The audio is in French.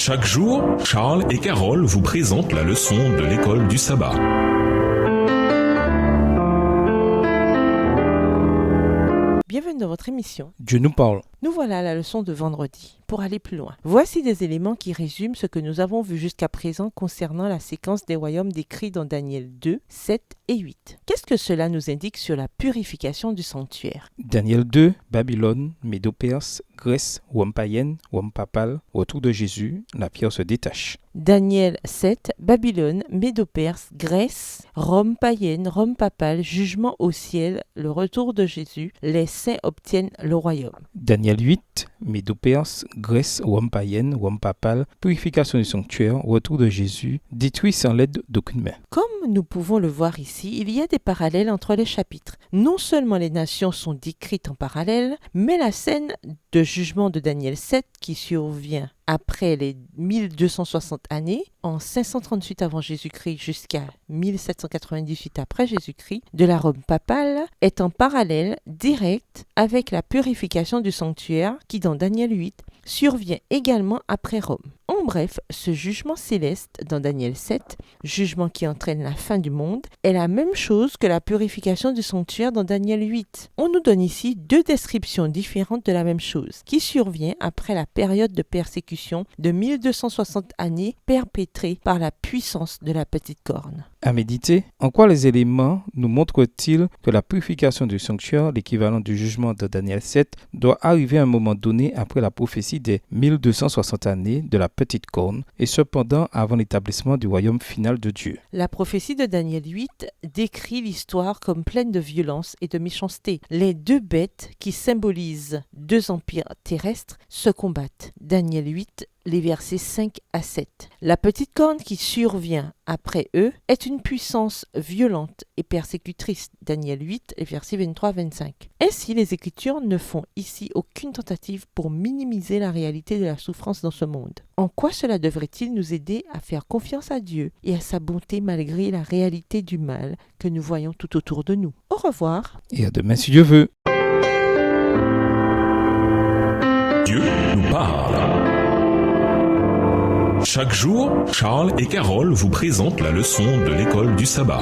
Chaque jour, Charles et Carole vous présentent la leçon de l'école du sabbat. Bienvenue dans votre émission. Dieu nous parle. Nous voilà à la leçon de vendredi. Pour aller plus loin, voici des éléments qui résument ce que nous avons vu jusqu'à présent concernant la séquence des royaumes décrits dans Daniel 2, 7 et 8. Qu'est-ce que cela nous indique sur la purification du sanctuaire? Daniel 2, Babylone, Médo-Perse, Grèce, Rome païenne, Rome papale, retour de Jésus, la pierre se détache. Daniel 7, Babylone, Médo-Perse, Grèce, Rome païenne, Rome papale, jugement au ciel, le retour de Jésus, les saints obtiennent le royaume. Daniel 8, Médo-Perse, Grèce, Rome païenne, Rome papale, purification du sanctuaire, retour de Jésus, détruit sans l'aide d'aucune main. Comme nous pouvons le voir ici, il y a des parallèles entre les chapitres. Non seulement les nations sont décrites en parallèle, mais la scène de jugement de Daniel 7 qui survient après les 1260 années, en 538 avant Jésus-Christ jusqu'à 1798 après Jésus-Christ, de la Rome papale, est en parallèle direct avec la purification du sanctuaire qui, dans Daniel 8, survient également après Rome. En bref, ce jugement céleste dans Daniel 7, jugement qui entraîne la fin du monde, est la même chose que la purification du sanctuaire dans Daniel 8. On nous donne ici deux descriptions différentes de la même chose, qui survient après la période de persécution de 1260 années perpétrée par la puissance de la petite corne. À méditer, en quoi les éléments nous montrent-ils que la purification du sanctuaire, l'équivalent du jugement de Daniel 7, doit arriver à un moment donné après la prophétie des 1260 années de la petite corne et cependant avant l'établissement du royaume final de Dieu. La prophétie de Daniel 8 décrit l'histoire comme pleine de violence et de méchanceté. Les deux bêtes qui symbolisent deux empires terrestres se combattent. Daniel 8 les versets 5 à 7. La petite corne qui survient après eux est une puissance violente et persécutrice. Daniel 8, les versets 23 à 25. Ainsi, les Écritures ne font ici aucune tentative pour minimiser la réalité de la souffrance dans ce monde. En quoi cela devrait-il nous aider à faire confiance à Dieu et à sa bonté malgré la réalité du mal que nous voyons tout autour de nous? Au revoir. Et à demain si Dieu veut. Dieu nous parle. Chaque jour, Charles et Carole vous présentent la leçon de l'école du sabbat.